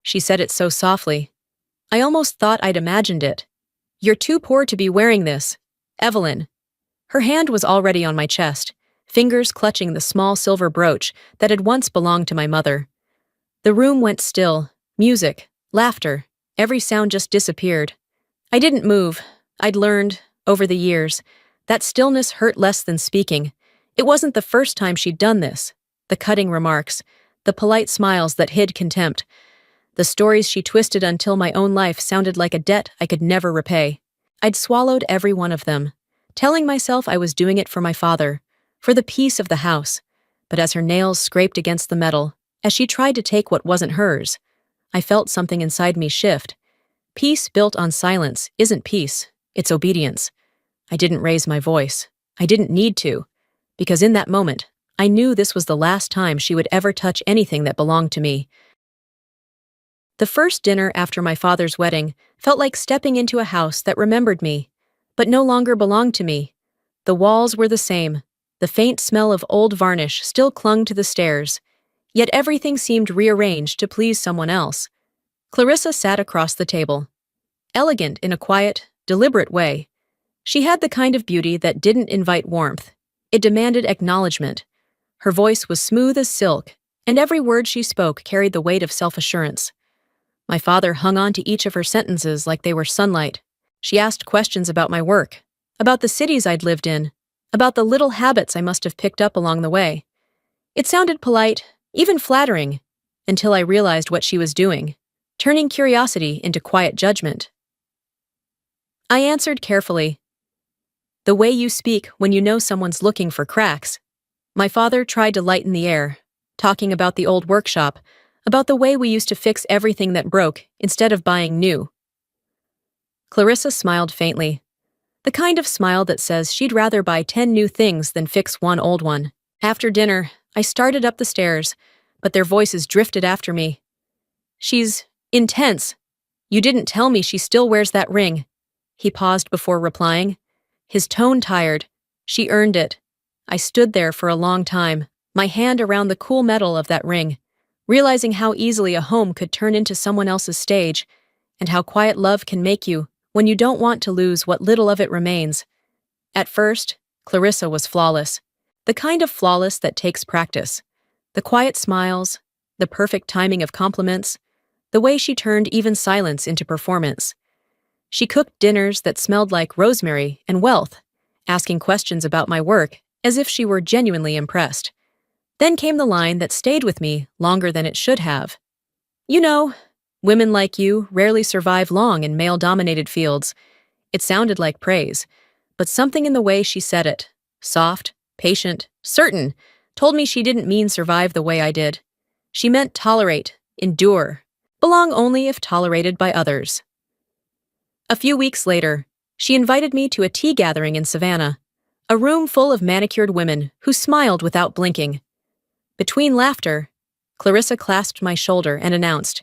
She said it so softly. I almost thought I'd imagined it. You're too poor to be wearing this, Evelyn. Her hand was already on my chest, fingers clutching the small silver brooch that had once belonged to my mother. The room went still, music, laughter, every sound just disappeared. I didn't move. I'd learned, over the years, that stillness hurt less than speaking. It wasn't the first time she'd done this. The cutting remarks, the polite smiles that hid contempt, the stories she twisted until my own life sounded like a debt I could never repay. I'd swallowed every one of them, telling myself I was doing it for my father, for the peace of the house. But as her nails scraped against the metal, as she tried to take what wasn't hers, I felt something inside me shift. Peace built on silence isn't peace, it's obedience. I didn't raise my voice. I didn't need to, because in that moment, I knew this was the last time she would ever touch anything that belonged to me. The first dinner after my father's wedding felt like stepping into a house that remembered me, but no longer belonged to me. The walls were the same. The faint smell of old varnish still clung to the stairs, yet everything seemed rearranged to please someone else. Clarissa sat across the table, elegant in a quiet, deliberate way. She had the kind of beauty that didn't invite warmth. It demanded acknowledgement. Her voice was smooth as silk, and every word she spoke carried the weight of self-assurance. My father hung on to each of her sentences like they were sunlight. She asked questions about my work, about the cities I'd lived in, about the little habits I must have picked up along the way. It sounded polite, even flattering, until I realized what she was doing, turning curiosity into quiet judgment. I answered carefully. The way you speak when you know someone's looking for cracks. My father tried to lighten the air, talking about the old workshop, about the way we used to fix everything that broke instead of buying new. Clarissa smiled faintly, the kind of smile that says she'd rather buy 10 new things than fix one old one. After dinner, I started up the stairs, but their voices drifted after me. She's intense. You didn't tell me she still wears that ring. He paused before replying, his tone tired. She earned it. I stood there for a long time, my hand around the cool metal of that ring, realizing how easily a home could turn into someone else's stage, and how quiet love can make you when you don't want to lose what little of it remains. At first, Clarissa was flawless, the kind of flawless that takes practice. The quiet smiles, the perfect timing of compliments, the way she turned even silence into performance. She cooked dinners that smelled like rosemary and wealth, asking questions about my work as if she were genuinely impressed. Then came the line that stayed with me longer than it should have. You know, women like you rarely survive long in male-dominated fields. It sounded like praise, but something in the way she said it, soft, patient, certain, told me she didn't mean survive the way I did. She meant tolerate, endure, belong only if tolerated by others. A few weeks later, she invited me to a tea gathering in Savannah, a room full of manicured women who smiled without blinking. Between laughter, Clarissa clasped my shoulder and announced,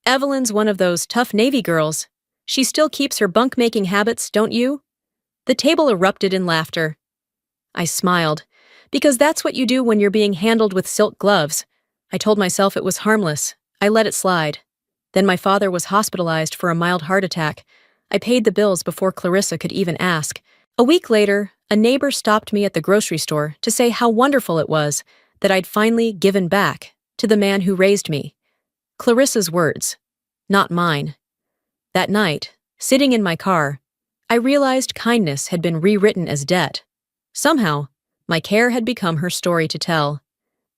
Evelyn's one of those tough Navy girls. She still keeps her bunk-making habits, don't you? The table erupted in laughter. I smiled, because that's what you do when you're being handled with silk gloves. I told myself it was harmless. I let it slide. Then my father was hospitalized for a mild heart attack. I paid the bills before Clarissa could even ask. A week later, a neighbor stopped me at the grocery store to say how wonderful it was that I'd finally given back to the man who raised me. Clarissa's words, not mine. That night, sitting in my car, I realized kindness had been rewritten as debt. Somehow, my care had become her story to tell.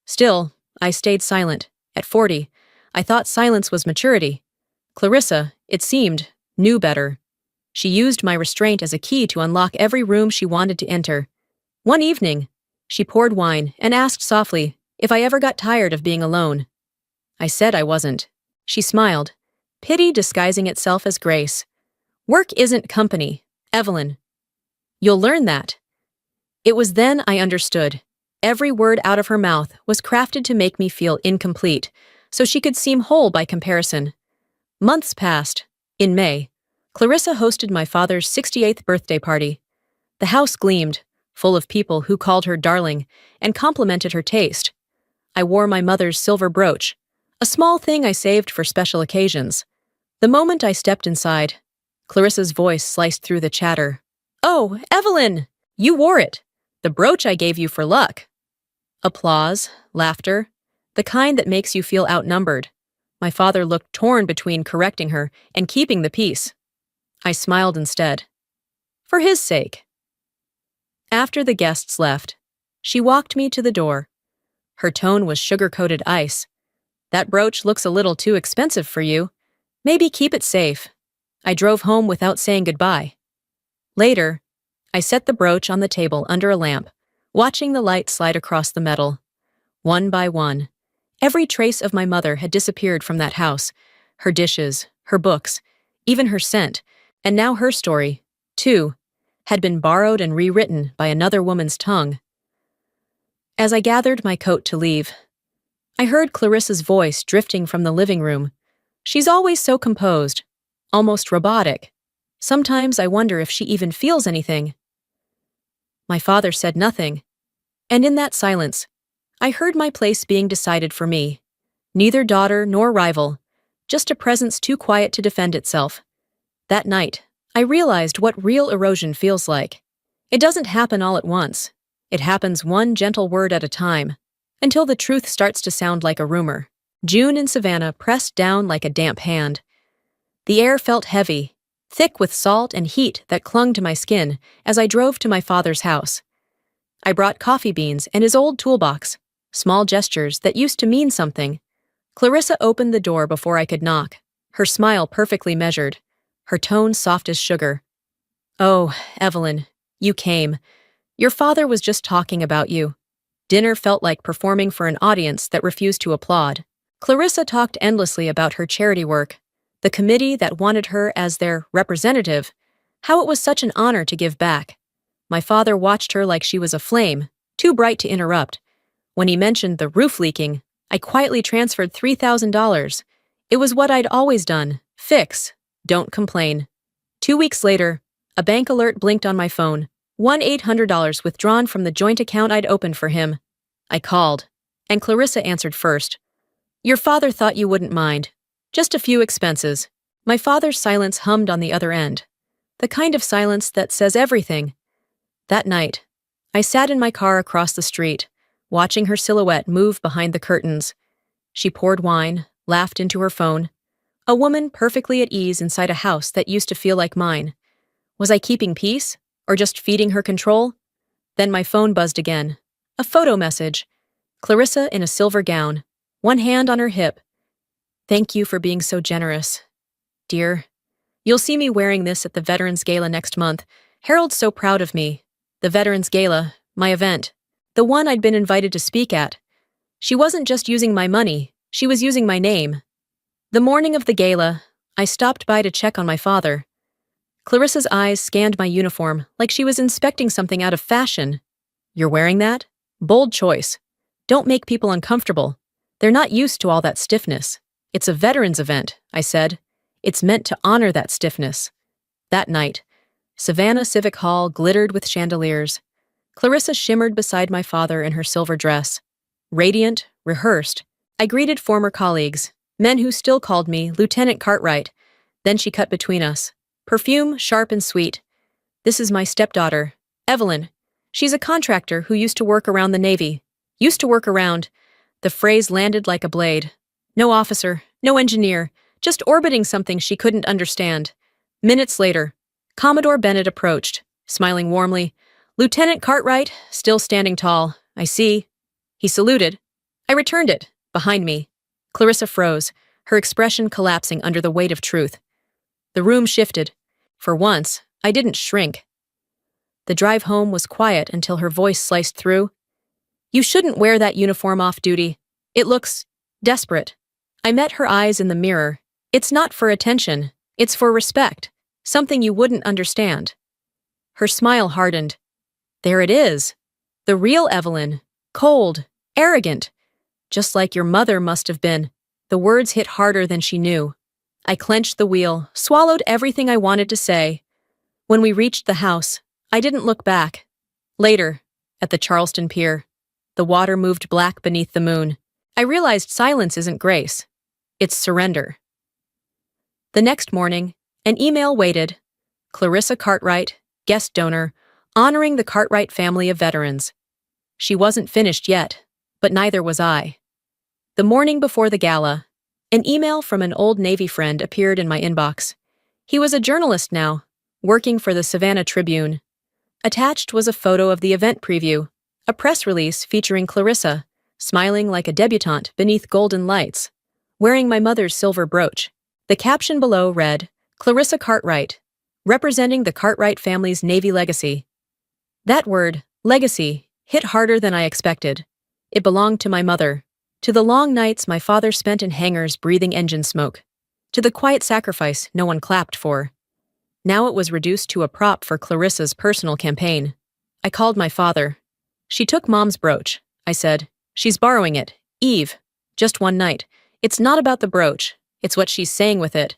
Still, I stayed silent. At 40, I thought silence was maturity. Clarissa, it seemed, knew better. She used my restraint as a key to unlock every room she wanted to enter. One evening, she poured wine and asked softly if I ever got tired of being alone. I said I wasn't. She smiled, pity disguising itself as grace. Work isn't company, Evelyn. You'll learn that. It was then I understood. Every word out of her mouth was crafted to make me feel incomplete, so she could seem whole by comparison. Months passed. In May, Clarissa hosted my father's 68th birthday party. The house gleamed, full of people who called her darling and complimented her taste. I wore my mother's silver brooch, A small thing I saved for special occasions. The moment I stepped inside, Clarissa's voice sliced through the chatter. "Oh, Evelyn! You wore it! The brooch I gave you for luck!" Applause, laughter, the kind that makes you feel outnumbered. My father looked torn between correcting her and keeping the peace. I smiled instead. For his sake. After the guests left, she walked me to the door. Her tone was sugar-coated ice. "That brooch looks a little too expensive for you. Maybe keep it safe." I drove home without saying goodbye. Later, I set the brooch on the table under a lamp, watching the light slide across the metal. One by one, every trace of my mother had disappeared from that house. Her dishes, her books, even her scent, and now her story, too, had been borrowed and rewritten by another woman's tongue. As I gathered my coat to leave, I heard Clarissa's voice drifting from the living room. She's always so composed, almost robotic. Sometimes I wonder if she even feels anything. My father said nothing, and in that silence, I heard my place being decided for me. Neither daughter nor rival, just a presence too quiet to defend itself. That night, I realized what real erosion feels like. It doesn't happen all at once. It happens one gentle word at a time, until the truth starts to sound like a rumor. June in Savannah pressed down like a damp hand. The air felt heavy, thick with salt and heat that clung to my skin as I drove to my father's house. I brought coffee beans and his old toolbox, small gestures that used to mean something. Clarissa opened the door before I could knock, her smile perfectly measured, her tone soft as sugar. "Oh, Evelyn, you came. Your father was just talking about you." Dinner felt like performing for an audience that refused to applaud. Clarissa talked endlessly about her charity work, the committee that wanted her as their representative, how it was such an honor to give back. My father watched her like she was a flame, too bright to interrupt. When he mentioned the roof leaking, I quietly transferred $3,000. It was what I'd always done. Fix. Don't complain. 2 weeks later, a bank alert blinked on my phone. $1,800 withdrawn from the joint account I'd opened for him. I called, and Clarissa answered first. "Your father thought you wouldn't mind. Just a few expenses." My father's silence hummed on the other end. The kind of silence that says everything. That night, I sat in my car across the street, watching her silhouette move behind the curtains. She poured wine, laughed into her phone. A woman perfectly at ease inside a house that used to feel like mine. Was I keeping peace, or just feeding her control? Then my phone buzzed again. A photo message. Clarissa in a silver gown, one hand on her hip. "Thank you for being so generous, dear. You'll see me wearing this at the Veterans Gala next month. Harold's so proud of me." The Veterans Gala, my event, the one I'd been invited to speak at. She wasn't just using my money, she was using my name. The morning of the gala, I stopped by to check on my father. Clarissa's eyes scanned my uniform like she was inspecting something out of fashion. "You're wearing that? Bold choice. Don't make people uncomfortable. They're not used to all that stiffness." "It's a veterans event," I said. "It's meant to honor that stiffness." That night, Savannah Civic Hall glittered with chandeliers. Clarissa shimmered beside my father in her silver dress. Radiant, rehearsed, I greeted former colleagues, men who still called me Lieutenant Cartwright. Then she cut between us. Perfume, sharp and sweet. "This is my stepdaughter, Evelyn. She's a contractor who used to work around the Navy. Used to work around." The phrase landed like a blade. No officer, no engineer, just orbiting something she couldn't understand. Minutes later, Commodore Bennett approached, smiling warmly. "Lieutenant Cartwright, still standing tall. I see." He saluted. I returned it, behind me. Clarissa froze, her expression collapsing under the weight of truth. The room shifted. For once, I didn't shrink. The drive home was quiet until her voice sliced through. "You shouldn't wear that uniform off duty. It looks desperate." I met her eyes in the mirror. "It's not for attention. It's for respect. Something you wouldn't understand." Her smile hardened. "There it is. The real Evelyn. Cold, arrogant. Just like your mother must have been." The words hit harder than she knew. I clenched the wheel, swallowed everything I wanted to say. When we reached the house, I didn't look back. Later, at the Charleston Pier, the water moved black beneath the moon. I realized silence isn't grace. It's surrender. The next morning, an email waited. Clarissa Cartwright, guest donor, honoring the Cartwright family of veterans. She wasn't finished yet, but neither was I. The morning before the gala, an email from an old Navy friend appeared in my inbox. He was a journalist now, working for the Savannah Tribune. Attached was a photo of the event preview, a press release featuring Clarissa, smiling like a debutante beneath golden lights, wearing my mother's silver brooch. The caption below read, Clarissa Cartwright, representing the Cartwright family's Navy legacy. That word, legacy, hit harder than I expected. It belonged to my mother, to the long nights my father spent in hangars breathing engine smoke, to the quiet sacrifice no one clapped for. Now it was reduced to a prop for Clarissa's personal campaign. I called my father. She took Mom's brooch, I said. She's borrowing it. Eve. Just one night. It's not about the brooch. It's what she's saying with it.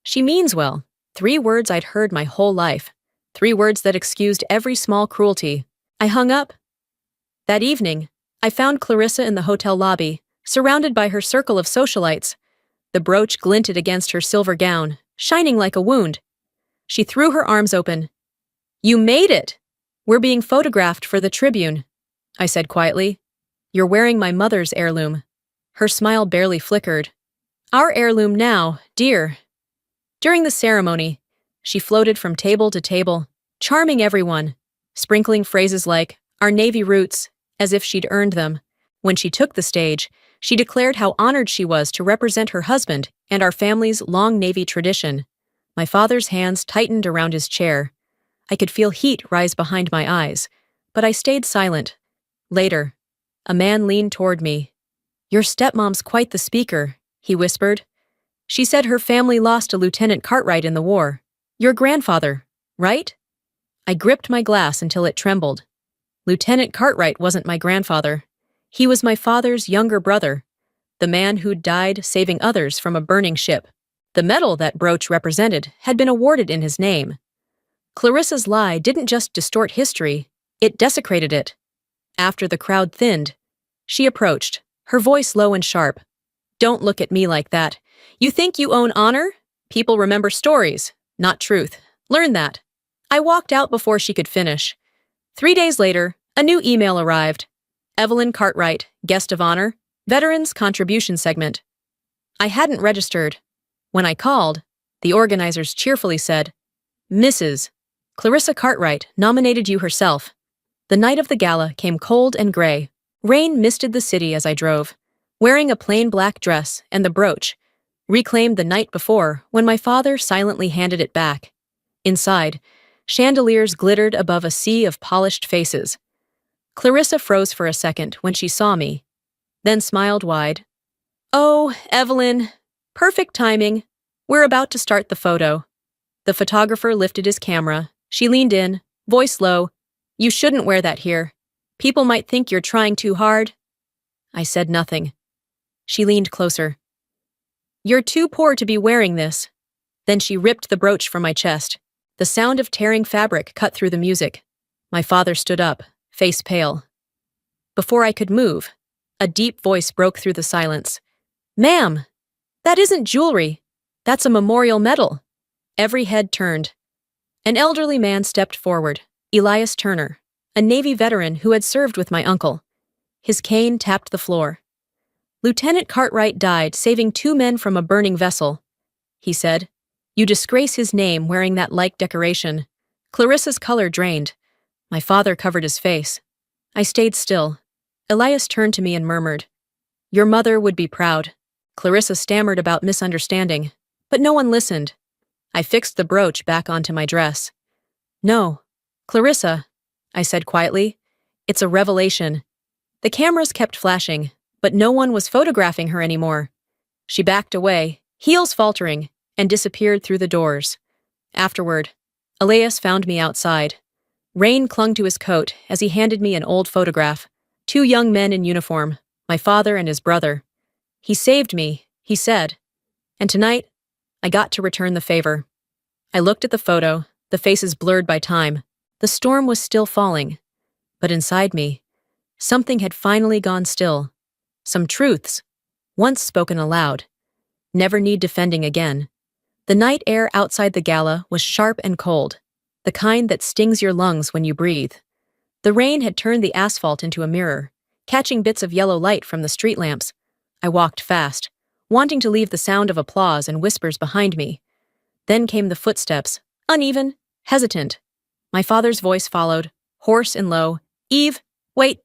She means well. 3 words I'd heard my whole life. 3 words that excused every small cruelty. I hung up. That evening, I found Clarissa in the hotel lobby, surrounded by her circle of socialites. The brooch glinted against her silver gown, shining like a wound. She threw her arms open. You made it! We're being photographed for the Tribune, I said quietly. You're wearing my mother's heirloom. Her smile barely flickered. Our heirloom now, dear. During the ceremony, she floated from table to table, charming everyone, sprinkling phrases like, our Navy roots, as if she'd earned them. When she took the stage, she declared how honored she was to represent her husband and our family's long Navy tradition. My father's hands tightened around his chair. I could feel heat rise behind my eyes, but I stayed silent. Later, a man leaned toward me. Your stepmom's quite the speaker, he whispered. She said her family lost a Lieutenant Cartwright in the war. Your grandfather, right? I gripped my glass until it trembled. Lieutenant Cartwright wasn't my grandfather. He was my father's younger brother, the man who'd died saving others from a burning ship. The medal that brooch represented had been awarded in his name. Clarissa's lie didn't just distort history, it desecrated it. After the crowd thinned, she approached, her voice low and sharp. Don't look at me like that. You think you own honor? People remember stories, not truth. Learn that. I walked out before she could finish. 3 days later, a new email arrived. Evelyn Cartwright, guest of honor, Veterans Contribution Segment. I hadn't registered. When I called, the organizers cheerfully said, Mrs. Clarissa Cartwright nominated you herself. The night of the gala came cold and gray. Rain misted the city as I drove, wearing a plain black dress and the brooch, reclaimed the night before when my father silently handed it back. Inside, chandeliers glittered above a sea of polished faces. Clarissa froze for a second when she saw me, then smiled wide. Oh, Evelyn, perfect timing. We're about to start the photo. The photographer lifted his camera. She leaned in, voice low. You shouldn't wear that here. People might think you're trying too hard. I said nothing. She leaned closer. You're too poor to be wearing this. Then she ripped the brooch from my chest. The sound of tearing fabric cut through the music. My father stood up, face pale. Before I could move, a deep voice broke through the silence. Ma'am, that isn't jewelry. That's a memorial medal. Every head turned. An elderly man stepped forward, Elias Turner, a Navy veteran who had served with my uncle. His cane tapped the floor. Lieutenant Cartwright died saving 2 men from a burning vessel, he said. You disgrace his name wearing that like decoration. Clarissa's color drained. My father covered his face. I stayed still. Elias turned to me and murmured, Your mother would be proud. Clarissa stammered about misunderstanding, but no one listened. I fixed the brooch back onto my dress. No, Clarissa, I said quietly. It's a revelation. The cameras kept flashing, but no one was photographing her anymore. She backed away, heels faltering, and disappeared through the doors. Afterward, Elias found me outside. Rain clung to his coat as he handed me an old photograph. 2 young men in uniform, my father and his brother. He saved me, he said. And tonight, I got to return the favor. I looked at the photo, the faces blurred by time. The storm was still falling. But inside me, something had finally gone still. some truths, once spoken aloud, never need defending again. The night air outside the gala was sharp and cold, the kind that stings your lungs when you breathe. The rain had turned the asphalt into a mirror, catching bits of yellow light from the street lamps. I walked fast, wanting to leave the sound of applause and whispers behind me. Then came the footsteps, uneven, hesitant. My father's voice followed, hoarse and low. "Eve, wait."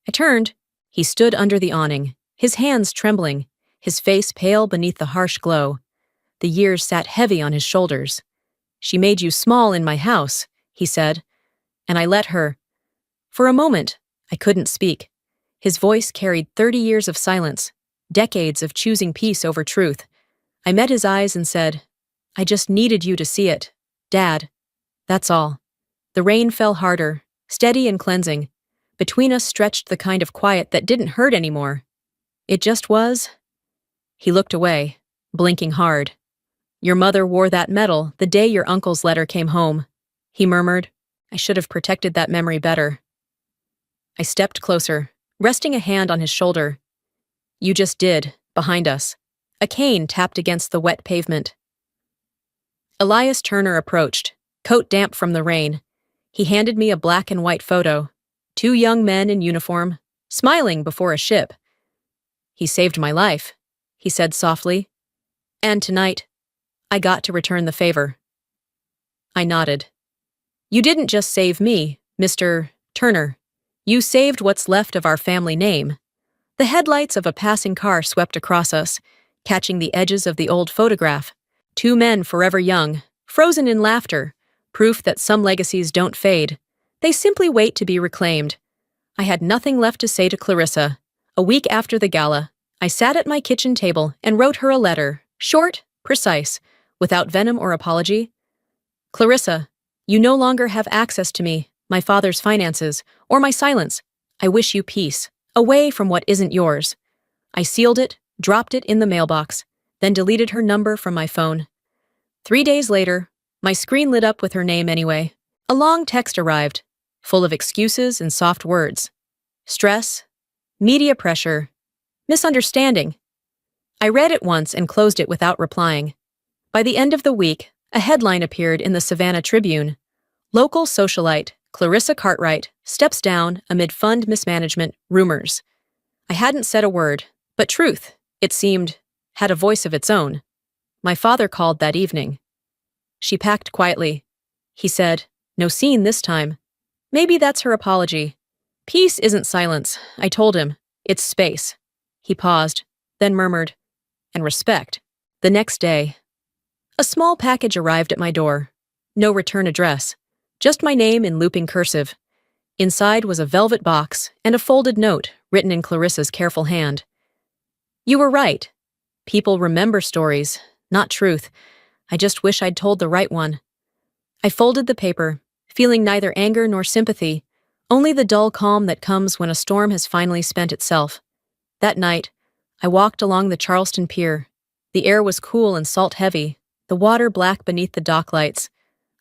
I turned. He stood under the awning, his hands trembling, his face pale beneath the harsh glow. The years sat heavy on his shoulders. "She made you small in my house," he said, and I let her. For a moment, I couldn't speak. His voice carried 30 years of silence, decades of choosing peace over truth. I met his eyes and said, "I just needed you to see it, Dad. That's all." The rain fell harder, steady and cleansing. Between us stretched the kind of quiet that didn't hurt anymore. It just was. He looked away, blinking hard. "Your mother wore that medal the day your uncle's letter came home," he murmured. "I should have protected that memory better." I stepped closer, resting a hand on his shoulder. "You just did," behind us. A cane tapped against the wet pavement. Elias Turner approached, coat damp from the rain. He handed me a black and white photo. 2 young men in uniform, smiling before a ship. "He saved my life," he said softly. "And tonight, I got to return the favor." I nodded. "You didn't just save me, Mr. Turner. You saved what's left of our family name." The headlights of a passing car swept across us, catching the edges of the old photograph. 2 men forever young, frozen in laughter, proof that some legacies don't fade. They simply wait to be reclaimed. I had nothing left to say to Clarissa. A week after the gala, I sat at my kitchen table and wrote her a letter, short, precise, without venom or apology. "Clarissa, you no longer have access to me, my father's finances, or my silence. I wish you peace, away from what isn't yours." I sealed it, dropped it in the mailbox, then deleted her number from my phone. 3 days later, my screen lit up with her name anyway. A long text arrived, full of excuses and soft words. Stress, media pressure, misunderstanding. I read it once and closed it without replying. By the end of the week, a headline appeared in the Savannah Tribune. "Local socialite Clarissa Cartwright steps down amid fund mismanagement rumors." I hadn't said a word, but truth, it seemed, had a voice of its own. My father called that evening. "She packed quietly," he said. "No scene this time." Maybe that's her apology. "Peace isn't silence," I told him. "It's space." He paused, then murmured, "And respect." The next day, a small package arrived at my door. No return address, just my name in looping cursive. Inside was a velvet box and a folded note written in Clarissa's careful hand. "You were right. People remember stories, not truth. I just wish I'd told the right one." I folded the paper, feeling neither anger nor sympathy, only the dull calm that comes when a storm has finally spent itself. That night, I walked along the Charleston Pier. The air was cool and salt-heavy, the water black beneath the dock lights.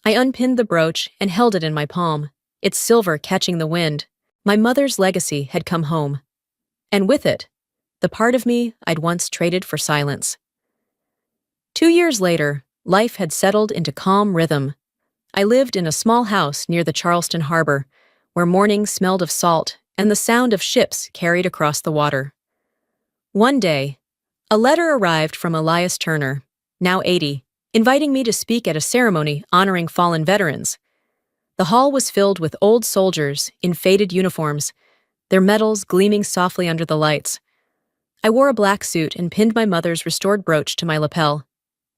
I unpinned the brooch and held it in my palm, its silver catching the wind. My mother's legacy had come home. And with it, the part of me I'd once traded for silence. 2 years later, life had settled into calm rhythm. I lived in a small house near the Charleston harbor, where mornings smelled of salt and the sound of ships carried across the water. One day, a letter arrived from Elias Turner, now 80, inviting me to speak at a ceremony honoring fallen veterans. The hall was filled with old soldiers in faded uniforms, their medals gleaming softly under the lights. I wore a black suit and pinned my mother's restored brooch to my lapel,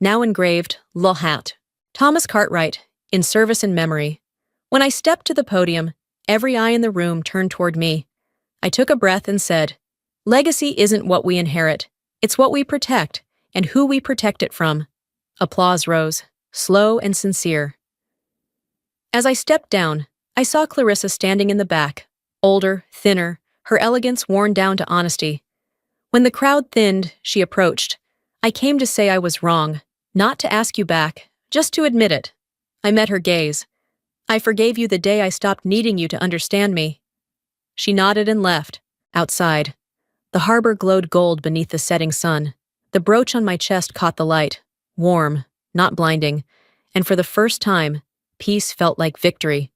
now engraved, "Lohat, Thomas Cartwright, in service and memory." When I stepped to the podium, every eye in the room turned toward me. I took a breath and said, "Legacy isn't what we inherit, it's what we protect, and who we protect it from." Applause rose, slow and sincere. As I stepped down, I saw Clarissa standing in the back, older, thinner, her elegance worn down to honesty. When the crowd thinned, she approached. "I came to say I was wrong, not to ask you back, just to admit it." I met her gaze. "I forgave you the day I stopped needing you to understand me." She nodded and left. Outside, The harbor glowed gold beneath the setting sun. The brooch on my chest caught the light, warm, not blinding, and for the first time, peace felt like victory.